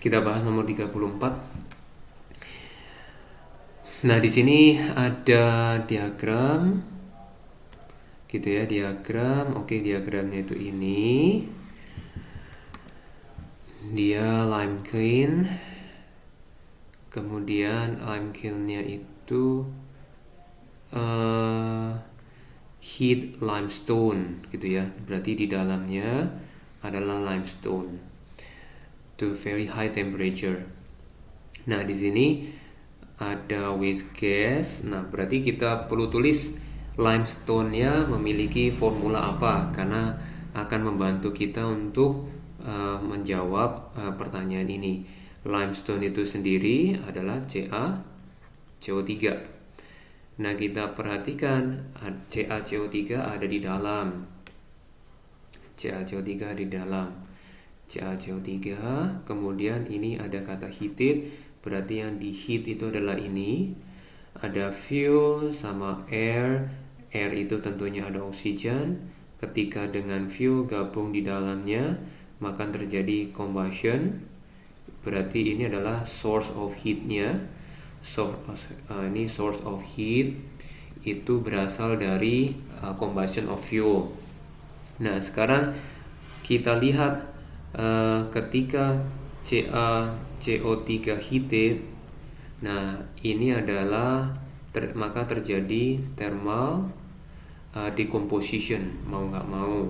Kita bahas nomor 34. Nah, di sini ada diagram gitu ya, diagram. Oke, diagramnya itu ini. Dia lime kiln. Kemudian lime kilnnya itu heat limestone gitu ya. Berarti di dalamnya adalah limestone to very high temperature. Nah, di sini ada waste gas. Nah, berarti kita perlu tulis limestone-nya memiliki formula apa, karena akan membantu kita untuk menjawab pertanyaan ini. Limestone itu sendiri adalah CaCO3. Nah, kita perhatikan CaCO3 ada di dalam. CaCO3 ada di dalam. CaCO3, kemudian ini ada kata heated, berarti yang di heat itu adalah ini. Ada fuel sama air. Air itu tentunya ada oksigen. Ketika dengan fuel gabung di dalamnya, maka terjadi combustion. Berarti ini adalah source of heat-nya. Ini source of heat itu berasal dari combustion of fuel. Nah, sekarang kita lihat ketika CaCO3 heated, nah ini adalah maka terjadi thermal decomposition, mau nggak mau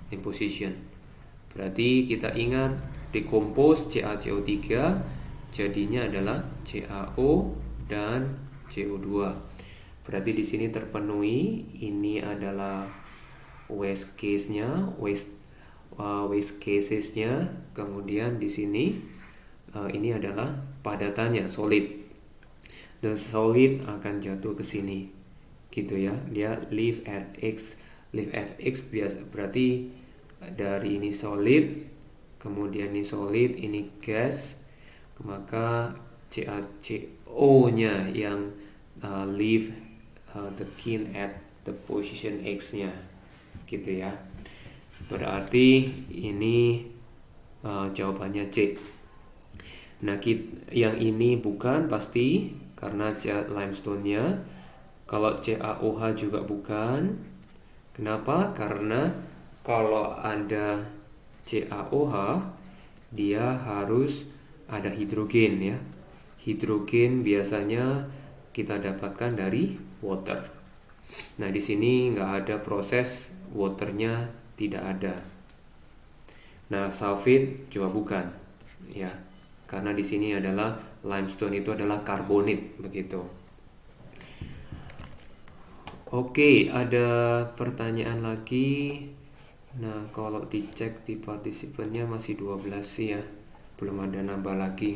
decomposition. Berarti kita ingat decompose CaCO3 jadinya adalah CaO dan CO2. Berarti di sini terpenuhi. Ini adalah waste case-nya, waste cases-nya. Kemudian di sini ini adalah padatannya, solid. The solid akan jatuh ke sini, gitu ya. Dia live at x biasa. Berarti dari ini solid, kemudian ini solid, ini gas, maka CaCO-nya yang leave the kiln at the position X-nya, gitu ya. Berarti ini jawabannya C. Nah, yang ini bukan pasti karena limestone-nya. Kalau CaOH juga bukan. Kenapa? Karena kalau ada CaOH, dia harus ada hidrogen ya. Hidrogen biasanya kita dapatkan dari water. Nah, di sini nggak ada proses waternya, tidak ada. Nah, sulfate juga bukan ya, karena di sini adalah limestone itu adalah karbonat begitu. Oke, ada pertanyaan lagi. Nah, kalau dicek di partisipannya masih 12 sih ya, belum ada nambah lagi.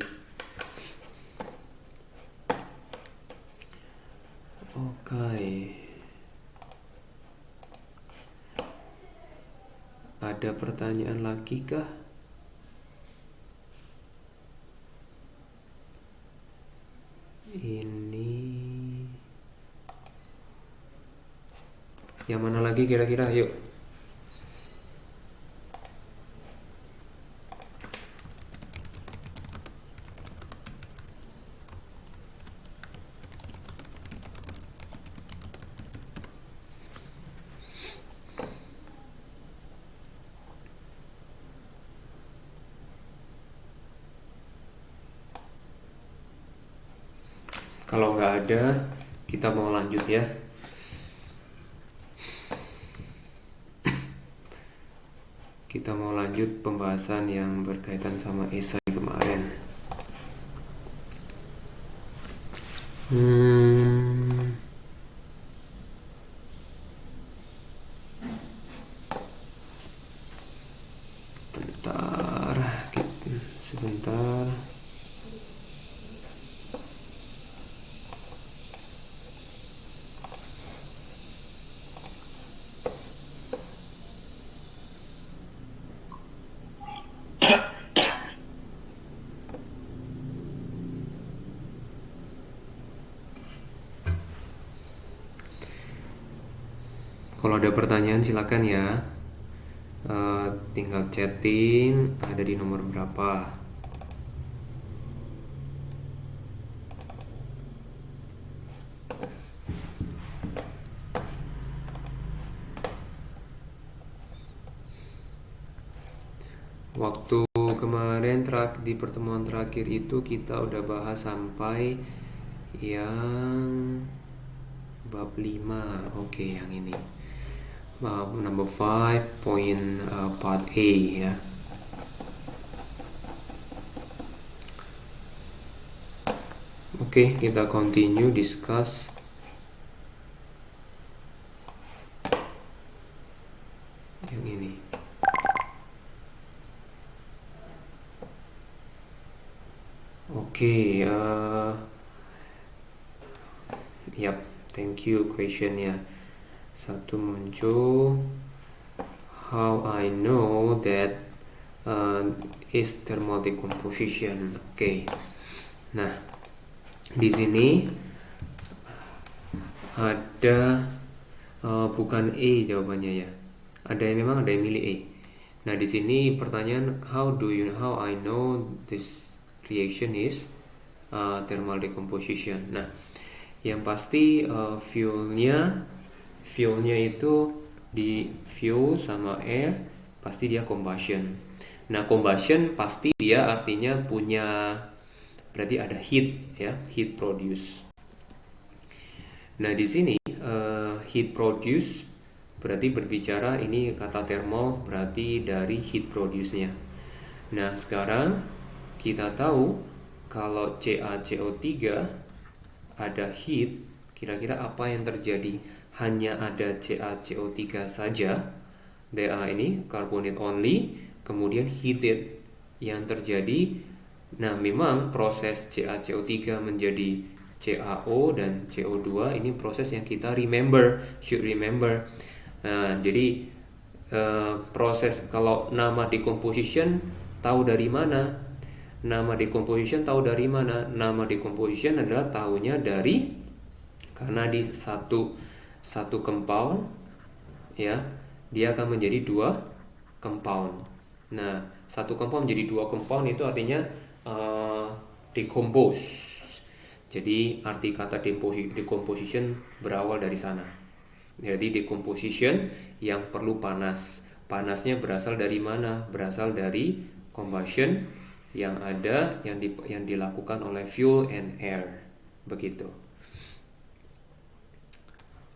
Oke. Ada pertanyaan lagi kah? Ini yang mana lagi kira-kira? Yuk. Kalau nggak ada, kita mau lanjut ya. Kita mau lanjut pembahasan yang berkaitan sama esai kemarin. Sebentar. Kalau ada pertanyaan silakan ya. Tinggal chatting, ada di nomor berapa. Waktu kemarin di pertemuan terakhir itu kita udah bahas sampai yang bab 5. Oke, yang ini. Bab number 5 point part A ya. Oke, kita continue discuss yang ini. Oke, yap, thank you questionnya. Satu muncul, how I know that is thermal decomposition. Oke. Nah, di sini ada bukan E jawabannya ya. Ada yang memang ada yang milih E. Nah, di sini pertanyaan how I know this reaction is thermal decomposition. Nah, yang pasti fuelnya itu di fuel sama air pasti dia combustion. Nah, combustion pasti dia artinya punya, berarti ada heat ya, heat produce. Nah, di sini heat produce berarti berbicara ini kata thermal berarti dari heat produce-nya. Nah, sekarang kita tahu kalau CaCO3 ada heat, kira-kira apa yang terjadi? Hanya ada CaCO3 saja. ini carbonate only, kemudian heated yang terjadi. Nah, memang proses CaCO3 menjadi CaO dan CO2 ini proses yang kita should remember. Nah, jadi proses kalau nama decomposition tahu dari mana? Nama decomposition tahu dari mana? Nama decomposition adalah tahunya dari karena di satu compound ya, dia akan menjadi dua compound. Nah, satu compound menjadi dua compound itu artinya decompose. Jadi arti kata decomposition berawal dari sana. Jadi decomposition yang perlu panas. Panasnya berasal dari mana? Berasal dari combustion yang ada yang dilakukan oleh fuel and air. Begitu.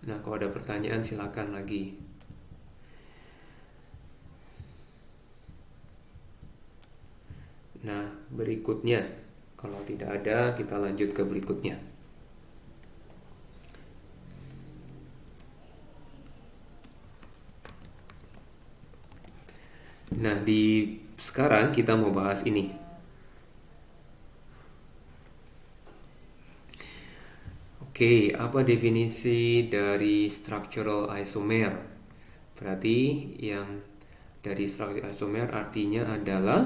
Nah, kalau ada pertanyaan silakan lagi. Nah, berikutnya, kalau tidak ada, kita lanjut ke berikutnya. Nah, sekarang kita mau bahas ini. Oke, apa definisi dari structural isomer? Berarti yang dari structural isomer artinya adalah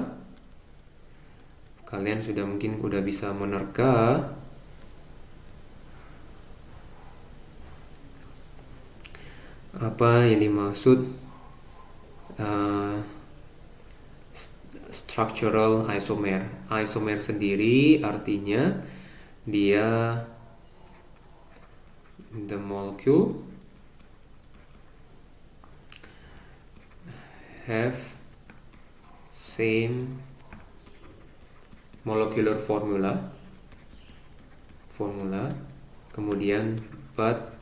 kalian mungkin sudah bisa menerka apa yang dimaksud structural isomer. Isomer sendiri artinya dia the molecule have same molecular formula, kemudian but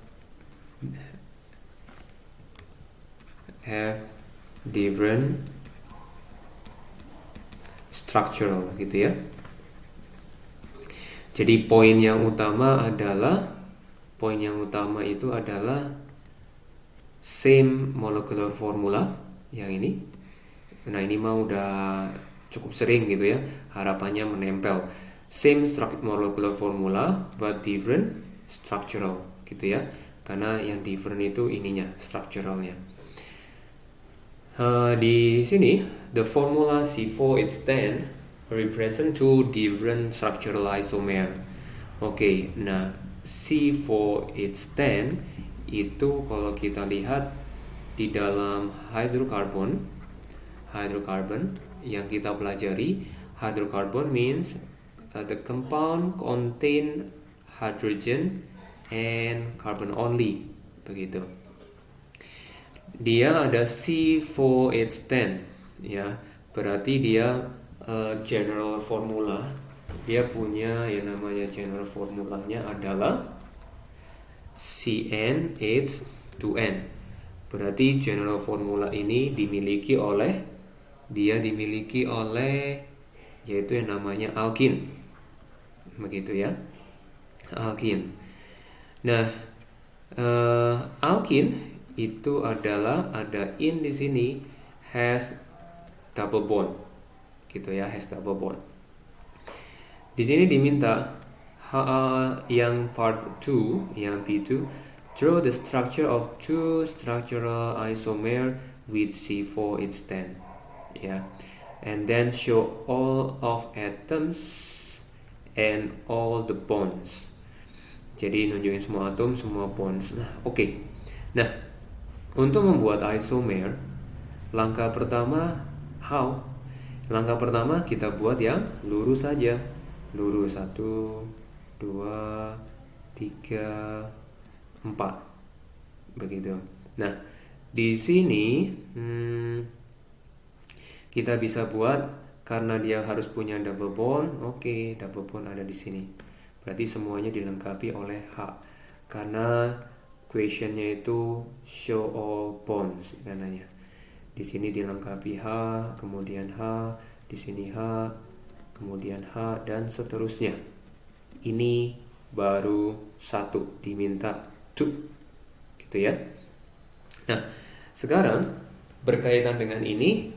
have different structural gitu ya. Jadi poin yang utama itu adalah same molecular formula yang ini. Nah, ini mah udah cukup sering gitu ya, harapannya menempel. Same molecular formula but different structural gitu ya. Karena yang different itu ininya, structuralnya. Di sini the formula C4H10 represent two different structural isomer. Oke, nah C4H10 itu kalau kita lihat di dalam hydrocarbon yang kita pelajari, hydrocarbon means the compound contain hydrogen and carbon only, begitu. Dia ada C4H10 ya. berarti dia general formula. Dia punya yang namanya general formulanya adalah CnH2n. Berarti general formula ini dimiliki oleh yaitu yang namanya alkin. Begitu ya. Alkin. Nah, alkin itu adalah ada in di sini has double bond. Gitu ya, has double bond. Di sini diminta yang part 2, yang B2, draw the structure of two structural isomer with C4H10. Ya. And then show all of atoms and all the bonds. Jadi nunjukin semua atom, semua bonds. Nah, oke. Nah, untuk membuat isomer, langkah pertama how? Langkah pertama kita buat yang lurus saja. Lurus 1, 2, 3, 4. Begitu. Nah, di sini kita bisa buat karena dia harus punya double bond. Oke, double bond ada di sini. Berarti semuanya dilengkapi oleh H. Karena questionnya itu show all bonds katanya. Di sini dilengkapi H, kemudian H, di sini H, kemudian H, dan seterusnya. Ini baru 1, diminta 2. Gitu ya. Nah, sekarang berkaitan dengan ini,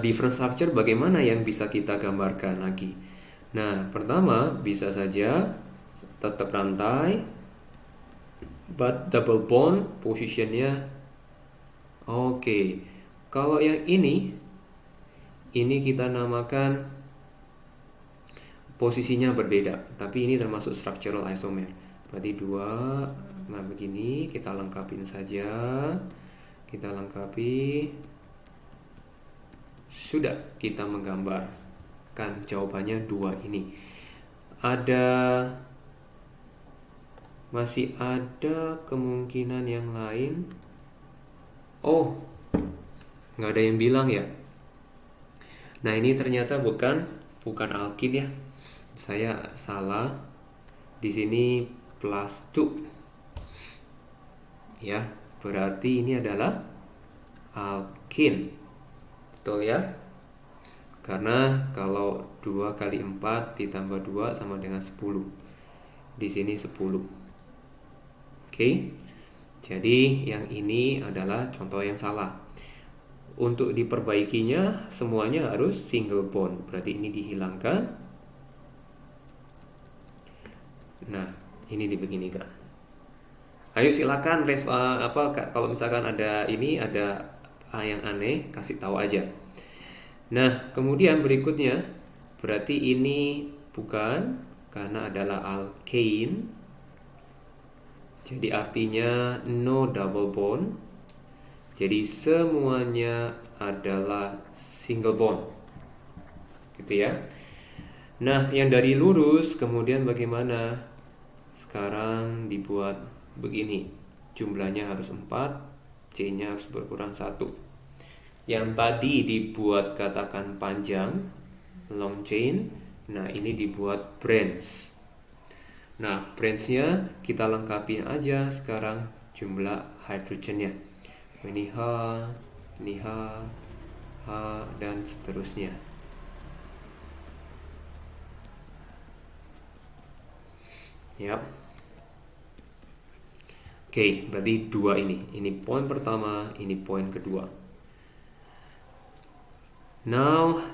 different structure bagaimana yang bisa kita gambarkan lagi. Nah, pertama bisa saja tetap rantai, but double bond positionnya. Oke. Kalau yang ini kita namakan posisinya berbeda, tapi ini termasuk structural isomer. Berarti 2. Nah, begini kita lengkapin saja. Kita lengkapi. Sudah, kita menggambarkan jawabannya 2 ini. Masih ada kemungkinan yang lain. Oh, nggak ada yang bilang ya. Nah, ini ternyata bukan alkin ya. Saya salah. Di sini plus 2. Ya, berarti ini adalah alkin. Betul ya? Karena kalau 2 kali 4 ditambah 2 sama dengan 10. Di sini 10. Oke. Jadi yang ini adalah contoh yang salah. Untuk diperbaikinya semuanya harus single bond. Berarti ini dihilangkan. Nah, ini dibeginikan. Ayo silakan kalau misalkan ada yang aneh, kasih tahu aja. Nah, kemudian berikutnya berarti ini bukan, karena adalah alkane. Jadi artinya no double bond. Jadi semuanya adalah single bond. Gitu ya. Nah, yang dari lurus kemudian bagaimana? Sekarang dibuat begini. Jumlahnya harus 4, C-nya harus berkurang 1. Yang tadi dibuat katakan panjang, long chain. Nah, ini dibuat branch. Nah, branch-nya kita lengkapi aja sekarang jumlah hidrogennya. Ini H, dan seterusnya. Yap. Oke, berarti 2 ini. Ini poin pertama, ini poin kedua. Now,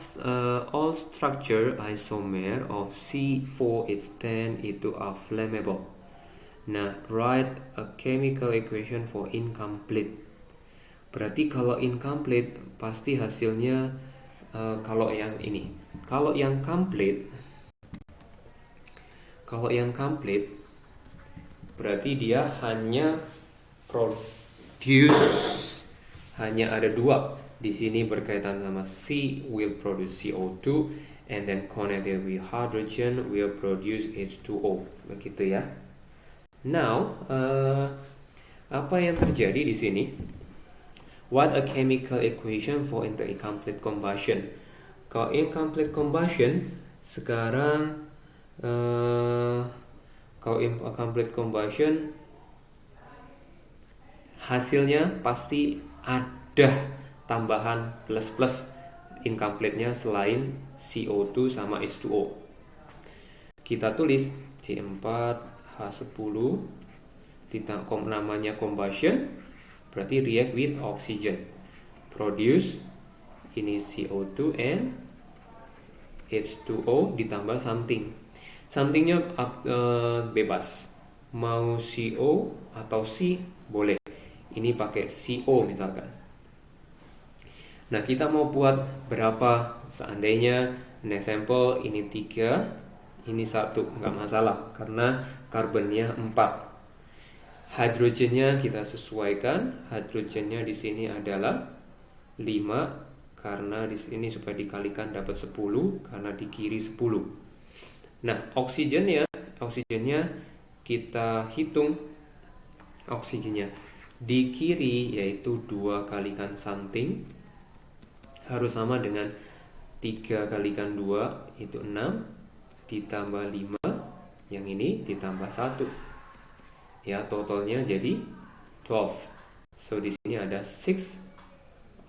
all structure isomer of C4H10 itu are flammable. Nah, write a chemical equation for incomplete. Berarti kalau incomplete pasti hasilnya kalau yang ini. Kalau yang complete berarti dia hanya ada 2. Di sini berkaitan sama C will produce CO2 and then connected with hydrogen will produce H2O. Begitu ya. Now, apa yang terjadi di sini? What a chemical equation for incomplete combustion. Kalau incomplete combustion, sekarang kalau incomplete combustion hasilnya pasti ada tambahan plus-plus incomplete-nya selain CO2 sama H2O. Kita tulis C4H10 namanya combustion, berarti react with oxygen, produce ini CO2 and H2O ditambah something. Somethingnya bebas, mau CO atau C boleh. Ini pakai CO misalkan. Nah, kita mau buat berapa? Seandainya example ini 3, ini 1, nggak masalah karena karbonnya 4. Hidrogennya kita sesuaikan. Hidrogennya di sini adalah 5 karena di sini supaya dikalikan dapat 10 karena di kiri 10. Nah, oksigennya kita hitung oksigennya. Di kiri yaitu 2 kalikan something harus sama dengan 3 kalikan 2 itu 6 ditambah 5 yang ini ditambah 1. Ya, totalnya jadi 12. So di sini ada 6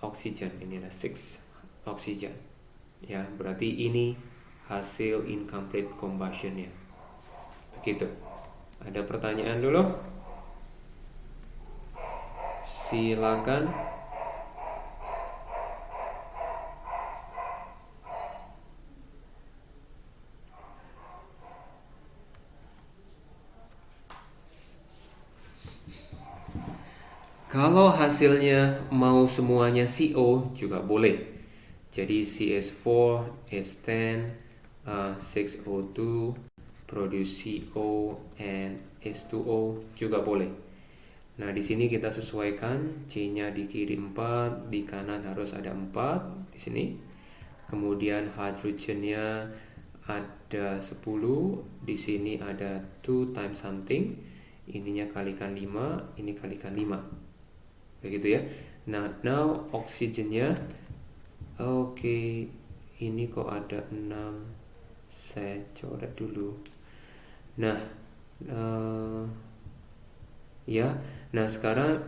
oksigen. Ini ada 6 oksigen. Ya, berarti ini hasil incomplete combustion-nya. Begitu. Ada pertanyaan dulu? Silakan. Kalau hasilnya mau semuanya CO juga boleh. Jadi CH4, H10, 6O2, produce CO and H2O juga boleh. Nah, di sini kita sesuaikan C-nya di kiri 4, di kanan harus ada 4 di sini. Kemudian hydrogennya ada 10, di sini ada 2 times something. Ininya kalikan 5, ini kalikan 5. Begitu ya. Nah, now oksigennya oke, ini kok ada 6. Saya coret dulu. Nah, ya. Nah, sekarang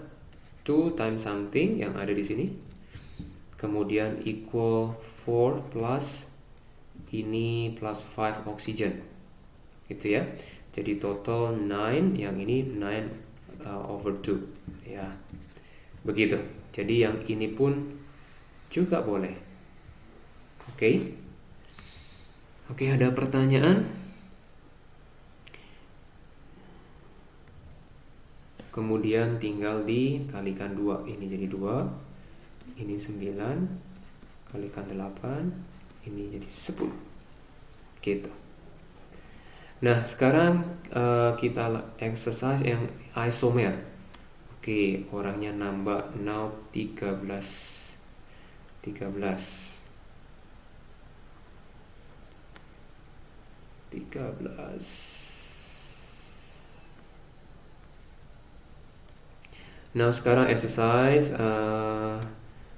2 times something yang ada di sini. Kemudian equal 4 plus ini plus 5 oxygen. Gitu ya. Jadi total 9, yang ini 9 over 2 ya. Begitu. Jadi yang ini pun juga boleh. Oke. Oke, ada pertanyaan? Kemudian tinggal dikalikan 2. Ini jadi 2. Ini 9 kalikan 8. Ini jadi 10. Gitu. Nah, sekarang kita exercise yang isomer. Oke, orangnya nambah now 13. Nah, sekarang exercise.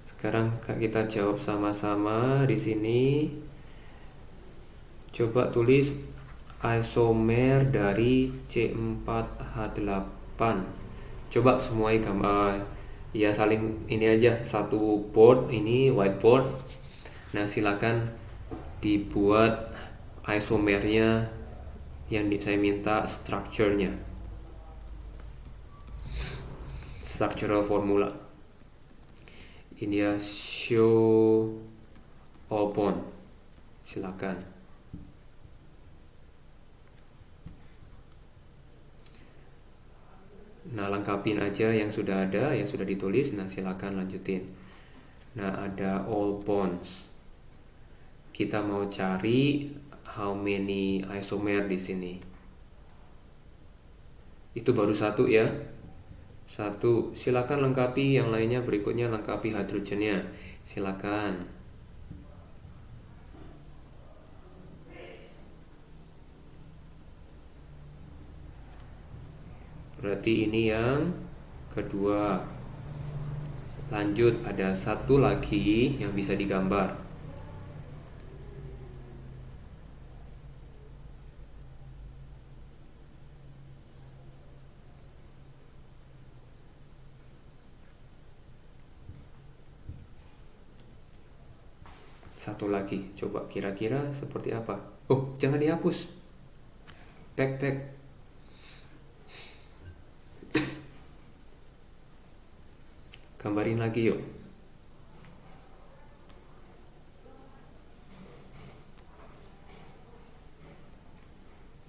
Sekarang kita jawab sama-sama di sini. Coba tulis isomer dari C4H8. Coba semuanya gambar. Ya, saling ini aja, satu board, ini whiteboard. Nah, silakan dibuat isomernya yang saya minta structure-nya. Structural formula. Ini ya, show all bond. Silakan. Nah, lengkapin aja yang sudah ada, yang sudah ditulis. Nah, silakan lanjutin. Nah, ada all bonds. Kita mau cari how many isomer di sini. Itu baru 1 ya. 1. Silakan lengkapi yang lainnya, berikutnya lengkapi hidrogennya. Silakan. Berarti ini yang kedua. Lanjut, ada satu lagi yang bisa digambar. Satu lagi, coba kira-kira seperti apa? Oh, jangan dihapus. Back. Gambarin lagi yuk.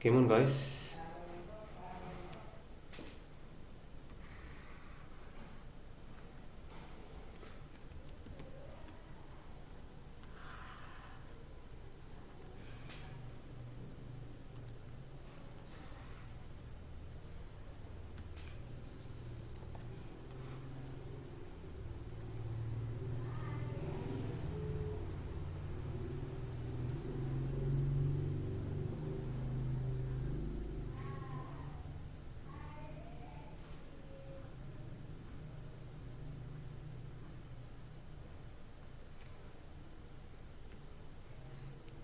Come on guys.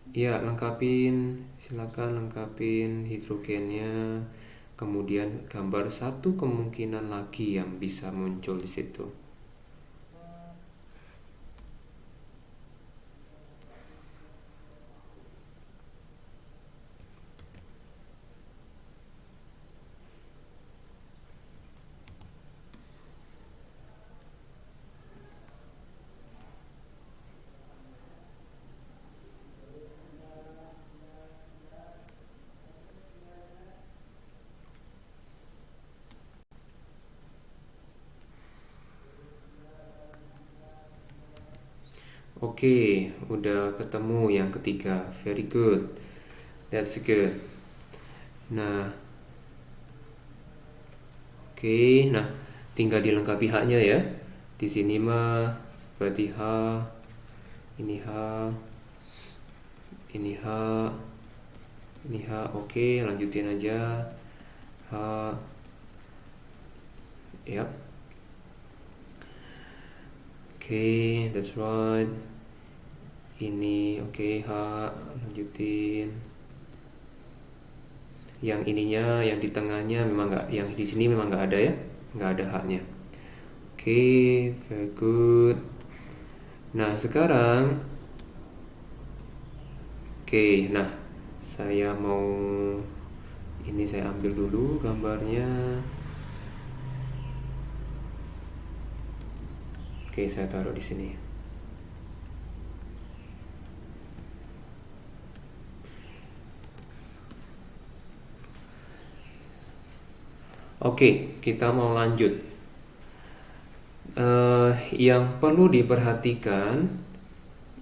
Ya, silakan lengkapin hidrogennya. Kemudian gambar satu kemungkinan lagi yang bisa muncul di situ. Oke, udah ketemu yang ketiga. Very good. That's good. Nah, oke. Nah, tinggal dilengkapi haknya ya. Di sini mah berarti H, ini H, ini H, ini H. Oke, lanjutin aja. H, yap. Oke, that's right. Ini oke, H, lanjutin. Yang ininya, yang di tengahnya memang nggak, yang di sini memang nggak ada ya, nggak ada haknya. Oke, very good. Nah sekarang, oke, nah saya mau ini saya ambil dulu gambarnya. Oke, saya taruh di sini. Oke, kita mau lanjut. Yang perlu diperhatikan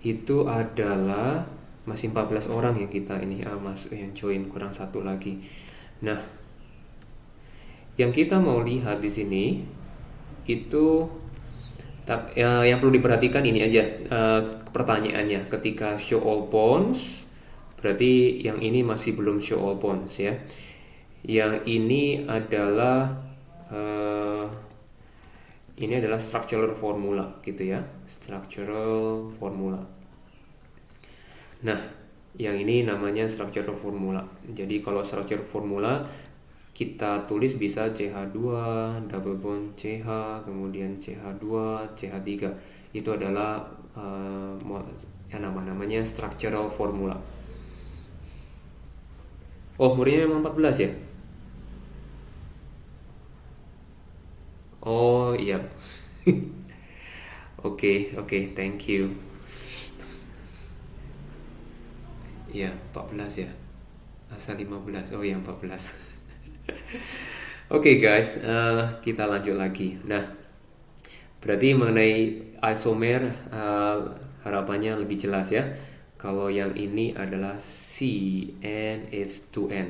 itu adalah masih 14 orang yang kita ini masuk yang join, kurang satu lagi. Nah, yang kita mau lihat di sini itu yang perlu diperhatikan ini aja, pertanyaannya ketika show all pawns berarti yang ini masih belum show all pawns ya. Yang ini adalah structural formula gitu ya, structural formula. Nah, yang ini namanya structural formula. Jadi kalau structural formula kita tulis bisa CH2 double bond CH, kemudian CH2 CH3. Itu adalah yang namanya structural formula. Oh, muridnya memang 14 ya? Oh, iya. Oke, thank you. Iya, 14 ya. Asal 15. Oh, ya 14. Oke guys, kita lanjut lagi. Nah, berarti mengenai isomer harapannya lebih jelas ya. Kalau yang ini adalah CnH2n,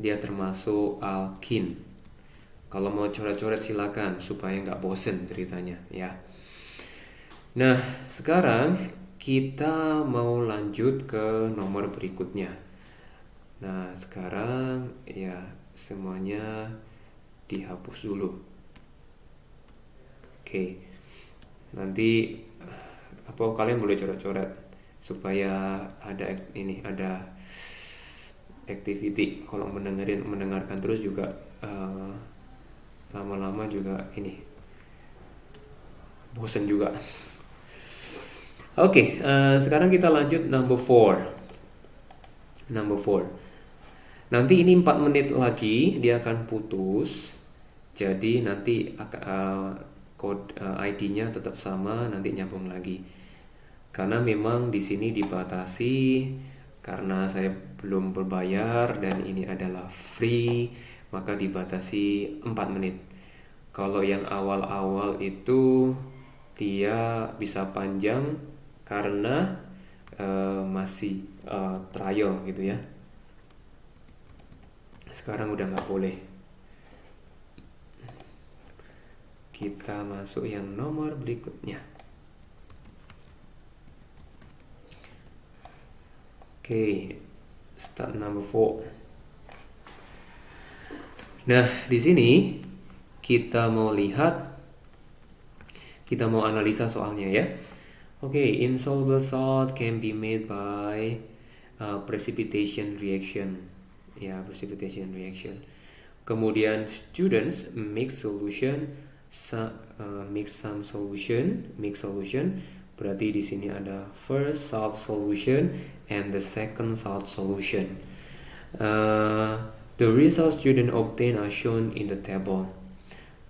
dia termasuk alkin. Kalau mau coret-coret silakan supaya nggak bosen ceritanya ya. Nah, sekarang kita mau lanjut ke nomor berikutnya. Nah, sekarang ya semuanya dihapus dulu. Oke. Nanti kalian boleh coret-coret supaya ada activity. Kalau mendengarkan terus juga lama-lama juga bosen juga. Oke, sekarang kita lanjut number 4. Nanti ini 4 menit lagi dia akan putus. Jadi nanti code ID-nya tetap sama, nanti nyambung lagi. Karena memang di sini dibatasi karena saya belum berbayar dan ini adalah free, maka dibatasi 4 menit. Kalau yang awal-awal itu dia bisa panjang karena masih trial gitu ya. Sekarang udah nggak boleh. Kita masuk yang nomor berikutnya. Oke, start number 4. Nah, di sini kita mau analisa soalnya ya. Oke, insoluble salt can be made by precipitation reaction. Ya, precipitation reaction. Kemudian students mix some solution. Berarti di sini ada first salt solution and the second salt solution. The results student obtain are shown in the table.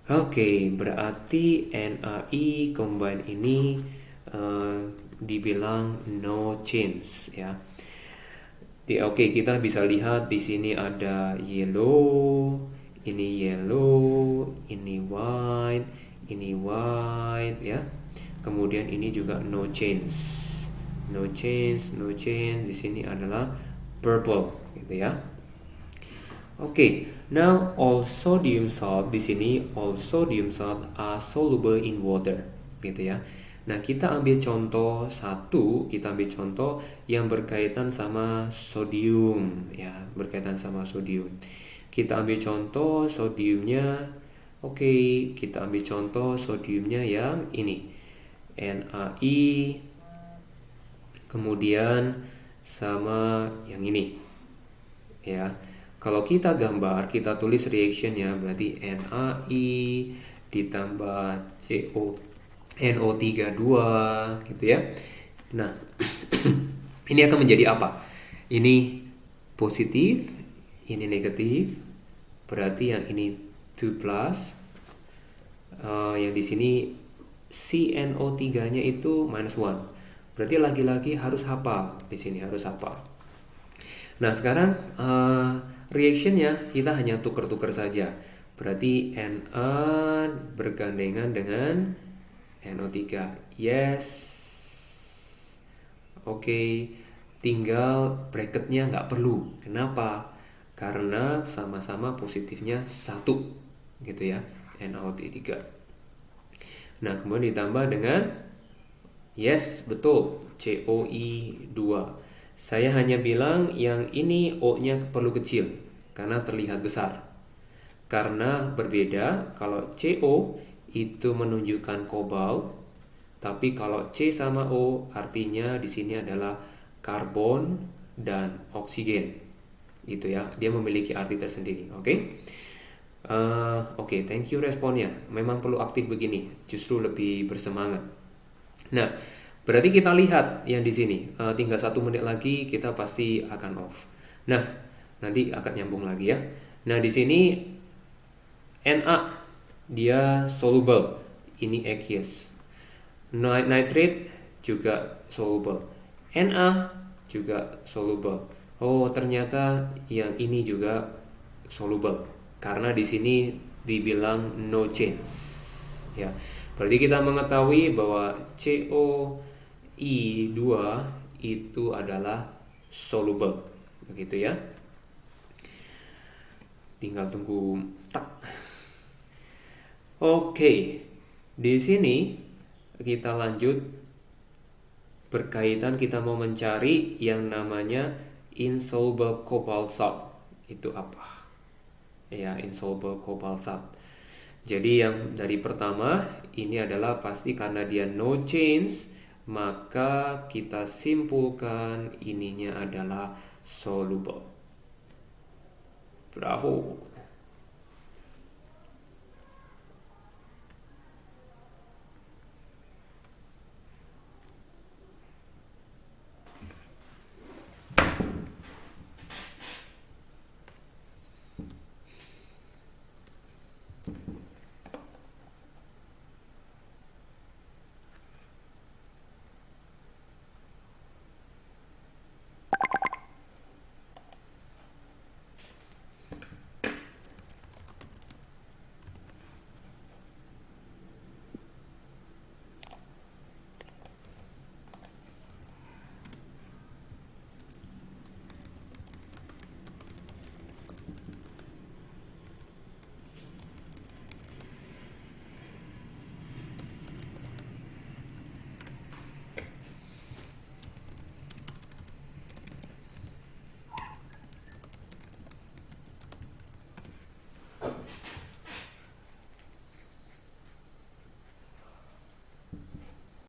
Oke, berarti NaI combine ini dibilang no change ya. Oke, kita bisa lihat di sini ada yellow, ini white ya. Kemudian ini juga no change. Di sini adalah purple gitu ya. Oke, now all sodium salt di sini all sodium salt are soluble in water gitu ya. Nah, kita ambil contoh yang berkaitan sama sodium ya, Kita ambil contoh sodiumnya. Oke, kita ambil contoh sodiumnya yang ini. NaI kemudian sama yang ini. Ya. Kalau kita gambar, kita tulis reactionnya berarti NaI ditambah NO32 gitu ya. Nah, ini akan menjadi apa? Ini positif, ini negatif. Berarti yang ini 2 plus. Yang di sini CNO3-nya itu minus 1. Berarti lagi-lagi harus hafal. Di sini harus hafal. Nah, sekarang reactionnya kita hanya tuker-tuker saja. Berarti Na bergandengan dengan NO3. Yes. Oke. Tinggal bracketnya nggak perlu. Kenapa? Karena sama-sama positifnya 1 gitu ya, NO3. Nah, kemudian ditambah dengan yes, betul, COI2. Saya hanya bilang yang ini O-nya perlu kecil karena terlihat besar. Karena berbeda, kalau CO itu menunjukkan kobalt, tapi kalau C sama O artinya di sini adalah karbon dan oksigen. Itu ya, dia memiliki arti tersendiri. Oke, thank you responnya. Memang perlu aktif begini, justru lebih bersemangat. Nah, berarti kita lihat yang di sini. Tinggal 1 menit lagi kita pasti akan off. Nah, nanti akan nyambung lagi ya. Nah, di sini Na dia soluble, ini aqueous. Nitrate juga soluble. Na juga soluble. Oh, ternyata yang ini juga soluble. Karena di sini dibilang no change. Ya. Berarti kita mengetahui bahwa COI2 itu adalah soluble. Begitu ya. Tinggal tunggu tak. Oke. Di sini kita lanjut berkaitan, kita mau mencari yang namanya insoluble cobalt salt. Itu apa? Ya, insoluble cobalt salt. Jadi yang dari pertama ini adalah pasti karena dia no change, maka kita simpulkan ininya adalah soluble. Bravo.